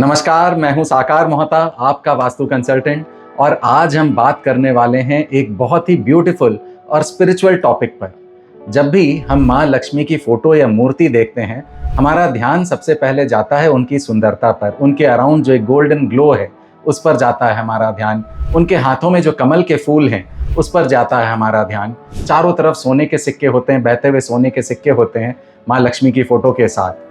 नमस्कार, मैं हूं साकार मोहता, आपका वास्तु कंसल्टेंट। और आज हम बात करने वाले हैं एक बहुत ही ब्यूटीफुल और स्पिरिचुअल टॉपिक पर। जब भी हम माँ लक्ष्मी की फोटो या मूर्ति देखते हैं, हमारा ध्यान सबसे पहले जाता है उनकी सुंदरता पर। उनके अराउंड जो एक गोल्डन ग्लो है उस पर जाता है हमारा ध्यान। उनके हाथों में जो कमल के फूल हैं उस पर जाता है हमारा ध्यान। चारों तरफ सोने के सिक्के होते हैं, बहते हुए सोने के सिक्के होते हैं माँ लक्ष्मी की फोटो के साथ।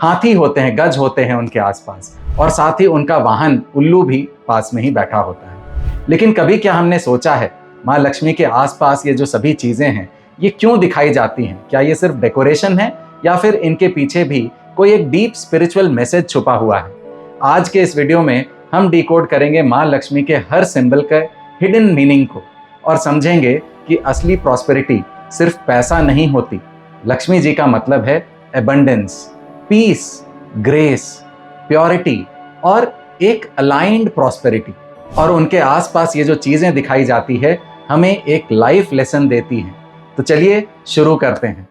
हाथी होते हैं, गज होते हैं उनके आसपास, और साथ ही उनका वाहन उल्लू भी पास में ही बैठा होता है। लेकिन कभी क्या हमने सोचा है माँ लक्ष्मी के आसपास ये जो सभी चीजें हैं ये क्यों दिखाई जाती हैं? क्या ये सिर्फ डेकोरेशन है या फिर इनके पीछे भी कोई एक डीप स्पिरिचुअल मैसेज छुपा हुआ है? आज के इस वीडियो में हम डिकोड करेंगे माँ लक्ष्मी के हर सिंबल के हिडन मीनिंग को और समझेंगे कि असली प्रॉस्पेरिटी सिर्फ पैसा नहीं होती। लक्ष्मी जी का मतलब है एबंडेंस, पीस, ग्रेस, प्योरिटी और एक अलाइंड प्रॉस्पेरिटी। और उनके आसपास ये जो चीजें दिखाई जाती है हमें एक लाइफ लेसन देती हैं। तो चलिए शुरू करते हैं।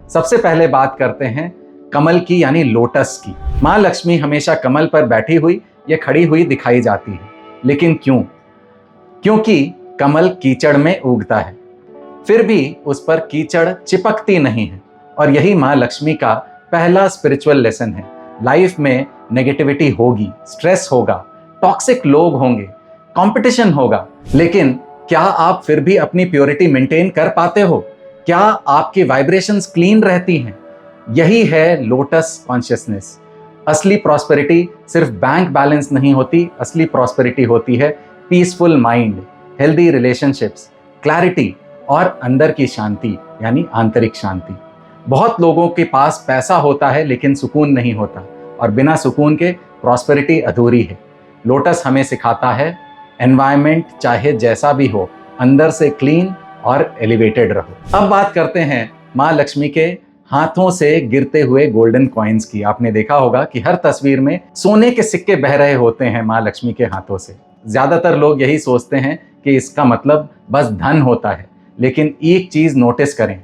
सबसे पहले बात करते हैं कमल की, यानी लोटस की। माँ लक्ष्मी हमेशा कमल पर बैठी हुई या खड़ी हुई दिखाई जाती है। लेकिन क्यों? क्योंकि कमल कीचड़ में उगता है, फिर भी उस पर कीचड़ चिपकती नहीं है। और यही माँ लक्ष्मी का पहला स्पिरिचुअल लेसन है। लाइफ में नेगेटिविटी होगी, स्ट्रेस होगा, टॉक्सिक लोग होंगे, कंपटीशन होगा, लेकिन क्या आप फिर भी अपनी प्योरिटी मेंटेन कर पाते हो? क्या आपकी वाइब्रेशंस क्लीन रहती हैं? यही है लोटस कॉन्शियसनेस। असली प्रॉस्पेरिटी सिर्फ बैंक बैलेंस नहीं होती, असली प्रॉस्पेरिटी होती है peaceful mind, healthy relationships, clarity और अंदर की शांति, यानी आंतरिक शांति। बहुत लोगों के पास पैसा होता है लेकिन सुकून नहीं होता, और बिना सुकून के प्रॉस्पेरिटी अधूरी है। लोटस हमें सिखाता है एनवायरनमेंट चाहे जैसा भी हो, अंदर से क्लीन और एलिवेटेड रहो। अब बात करते हैं माँ लक्ष्मी के हाथों से गिरते हुए गोल्डन कॉइन्स की। आपने देखा होगा कि हर तस्वीर में सोने के सिक्के बह रहे होते हैं माँ लक्ष्मी के हाथों से। ज्यादातर लोग यही सोचते हैं कि इसका मतलब बस धन होता है, लेकिन एक चीज नोटिस करें,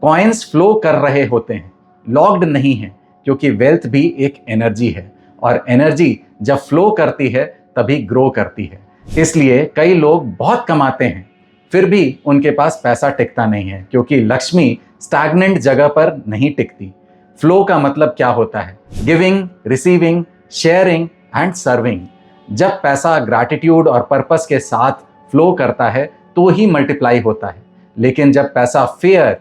कॉइन्स फ्लो कर रहे होते हैं, लॉक्ड नहीं है, क्योंकि वेल्थ भी एक एनर्जी है, और एनर्जी जब फ्लो करती है तभी ग्रो करती है। इसलिए कई लोग बहुत कमाते हैं फिर भी उनके पास पैसा टिकता नहीं है, क्योंकि लक्ष्मी स्टैग्नेंट जगह पर नहीं टिकती। फ्लो का मतलब क्या होता है? Giving, receiving, sharing and serving. जब पैसा ग्रैटिट्यूड और पर्पस के साथ फ्लो करता है तो ही मल्टीप्लाई होता है। लेकिन जब पैसा फियर,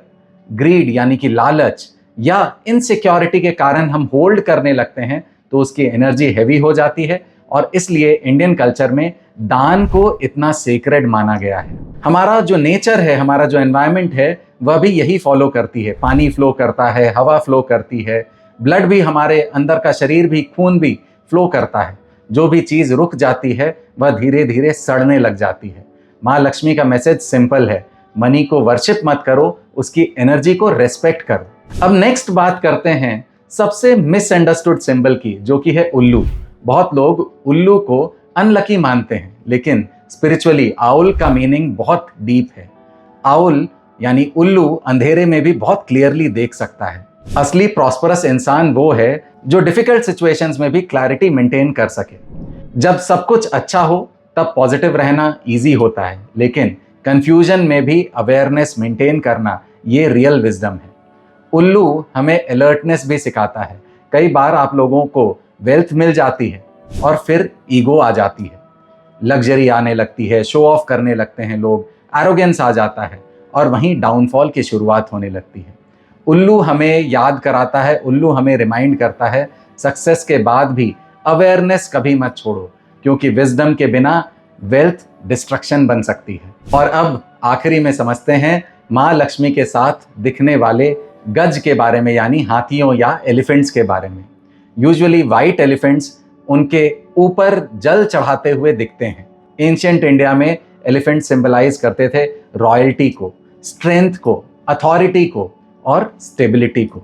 ग्रीड यानी कि लालच या इनसिक्योरिटी के कारण हम होल्ड करने लगते हैं तो उसकी एनर्जी हैवी हो जाती है। और इसलिए इंडियन कल्चर में दान को इतना सेक्रेड माना गया है। हमारा जो नेचर है, हमारा जो एनवायरनमेंट है, वह भी यही फॉलो करती है। पानी फ्लो करता है, हवा फ्लो करती है, ब्लड भी, हमारे अंदर का शरीर भी, खून भी फ्लो करता है। जो भी चीज रुक जाती है वह धीरे धीरे सड़ने लग जाती है। माँ लक्ष्मी का मैसेज सिंपल है, मनी को वर्शिप मत करो, उसकी एनर्जी को रेस्पेक्ट करो। अब नेक्स्ट बात करते हैं सबसे मिसअंडरस्टूड सिंबल की, जो कि है उल्लू। बहुत लोग उल्लू को अनलकी मानते हैं, लेकिन स्पिरिचुअली आउल का मीनिंग बहुत डीप है। आउल यानी उल्लू अंधेरे में भी बहुत क्लियरली देख सकता है। असली प्रॉस्परस इंसान वो है जो डिफिकल्ट सिचुएशंस में भी क्लैरिटी मेंटेन कर सके। जब सब कुछ अच्छा हो तब पॉजिटिव रहना इजी होता है, लेकिन कंफ्यूजन में भी अवेयरनेस मेंटेन करना ये रियल विजडम है। उल्लू हमें अलर्टनेस भी सिखाता है। कई बार आप लोगों को वेल्थ मिल जाती है और फिर ईगो आ जाती है, लग्जरी आने लगती है, शो ऑफ करने लगते हैं लोग, एरोगेंस आ जाता है, और वहीं डाउनफॉल की शुरुआत होने लगती है। उल्लू हमें याद कराता है, उल्लू हमें रिमाइंड करता है, सक्सेस के बाद भी अवेयरनेस कभी मत छोड़ो, क्योंकि विजडम के बिना वेल्थ डिस्ट्रक्शन बन सकती है। और अब आखिरी में समझते हैं माँ लक्ष्मी के साथ दिखने वाले गज के बारे में, यानी हाथियों या एलिफेंट्स के बारे में। यूजुअली वाइट एलिफेंट्स उनके ऊपर जल चढ़ाते हुए दिखते हैं। एंशिएंट इंडिया में एलिफेंट सिंबलाइज करते थे रॉयल्टी को, स्ट्रेंथ को, अथॉरिटी को और स्टेबिलिटी को।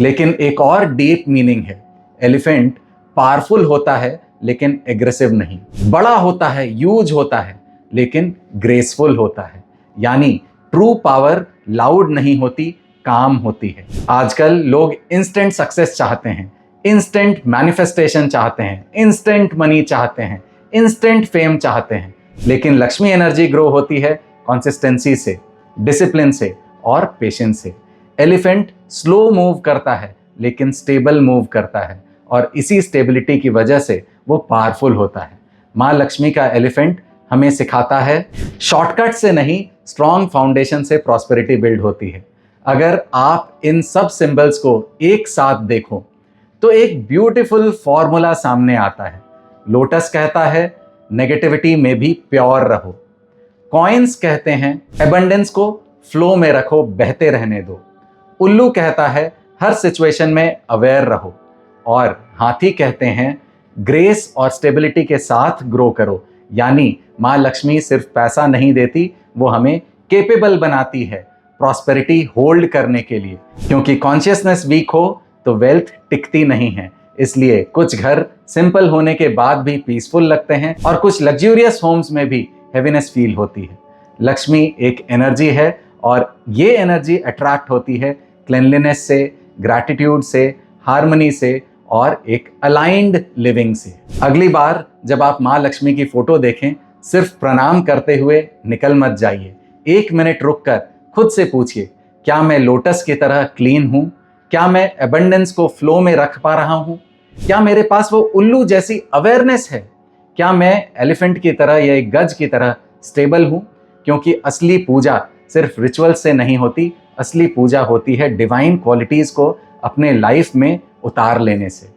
लेकिन एक और डीप मीनिंग है, एलिफेंट पावरफुल होता है लेकिन एग्रेसिव नहीं, बड़ा होता है, यूज होता है, लेकिन ग्रेसफुल होता है। यानी ट्रू पावर लाउड नहीं होती, काम होती है। आजकल लोग इंस्टेंट सक्सेस चाहते हैं, इंस्टेंट मैनिफेस्टेशन चाहते हैं, इंस्टेंट मनी चाहते हैं, इंस्टेंट फेम चाहते हैं। लेकिन लक्ष्मी एनर्जी ग्रो होती है कंसिस्टेंसी से, डिसिप्लिन से और पेशेंस से। एलिफेंट स्लो मूव करता है लेकिन स्टेबल मूव करता है, और इसी स्टेबिलिटी की वजह से वो पावरफुल होता है। माँ लक्ष्मी का एलिफेंट हमें सिखाता है शॉर्टकट से नहीं, स्ट्रॉन्ग फाउंडेशन से प्रॉस्पेरिटी बिल्ड होती है। अगर आप इन सब सिंबल्स को एक साथ देखो तो एक ब्यूटीफुल फॉर्मूला सामने आता है। लोटस कहता है नेगेटिविटी में भी प्योर रहो। कॉइन्स कहते हैं एबंडेंस को फ्लो में रखो, बहते रहने दो। उल्लू कहता है हर सिचुएशन में अवेयर रहो। और हाथी कहते हैं ग्रेस और स्टेबिलिटी के साथ ग्रो करो। यानी माँ लक्ष्मी सिर्फ पैसा नहीं देती, वो हमें केपेबल बनाती है प्रॉस्पेरिटी होल्ड करने के लिए। क्योंकि कॉन्शियसनेस वीक हो तो वेल्थ टिकती नहीं है। इसलिए कुछ घर सिंपल होने के बाद भी पीसफुल लगते हैं और कुछ लग्जूरियस होम्स में भी हैवीनेस फील होती है। लक्ष्मी एक एनर्जी है और ये एनर्जी अट्रैक्ट होती है क्लेanलीनेस से, ग्रैटिट्यूड से, हार्मनी से और एक अलाइंड लिविंग से। अगली बार जब आप माँ लक्ष्मी की फोटो देखें, सिर्फ प्रणाम करते हुए निकल मत जाइए। 1 मिनट रुककर खुद से पूछिए, क्या मैं लोटस की तरह क्लीन हूँ? क्या मैं एबंडेंस को फ्लो में रख पा रहा हूँ? क्या मेरे पास वो उल्लू जैसी अवेयरनेस है? क्या मैं एलिफेंट की तरह या एक गज की तरह स्टेबल हूँ? क्योंकि असली पूजा सिर्फ रिचुअल से नहीं होती, असली पूजा होती है डिवाइन क्वालिटीज़ को अपने लाइफ में उतार लेने से।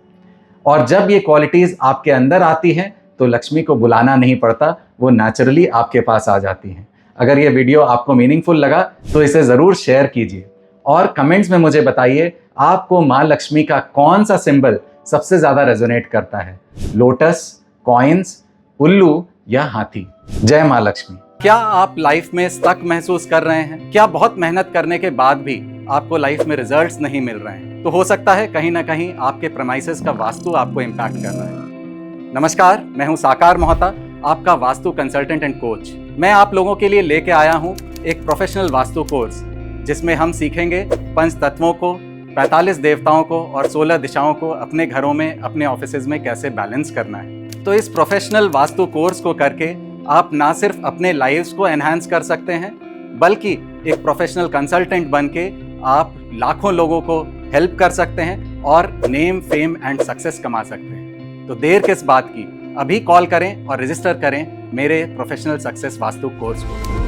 और जब ये क्वालिटीज़ आपके अंदर आती हैं तो लक्ष्मी को बुलाना नहीं पड़ता, वो नेचुरली आपके पास आ जाती हैं। अगर ये वीडियो आपको मीनिंगफुल लगा तो इसे ज़रूर शेयर कीजिए और कमेंट्स में मुझे बताइए आपको माँ लक्ष्मी का कौन सा सिंबल सबसे ज़्यादा रेजोनेट करता है, लोटस, कॉइन्स, उल्लू या हाथी। जय माँ लक्ष्मी। क्या आप लाइफ में स्टक महसूस कर रहे हैं? क्या बहुत मेहनत करने के बाद भी आपको लाइफ में रिजल्ट्स नहीं मिल रहे हैं? तो हो सकता है कहीं ना कहीं आपके प्रेमाइसेस का वास्तु आपको इम्पैक्ट कर रहा है। नमस्कार, मैं हूं साकार मोहता, आपका वास्तु कंसल्टेंट एंड कोच। मैं आप लोगों के लिए लेके आया हूं एक प्रोफेशनल वास्तु कोर्स, जिसमें हम सीखेंगे 5 तत्वों को, 45 देवताओं को और 16 दिशाओं को अपने घरों में, अपने ऑफिसेज में कैसे बैलेंस करना है। तो इस प्रोफेशनल वास्तु कोर्स को करके आप ना सिर्फ अपने लाइव्स को एनहांस कर सकते हैं, बल्कि एक प्रोफेशनल कंसल्टेंट बन के आप लाखों लोगों को हेल्प कर सकते हैं और नेम, फेम एंड सक्सेस कमा सकते हैं। तो देर किस बात की, अभी कॉल करें और रजिस्टर करें मेरे प्रोफेशनल सक्सेस वास्तु कोर्स को।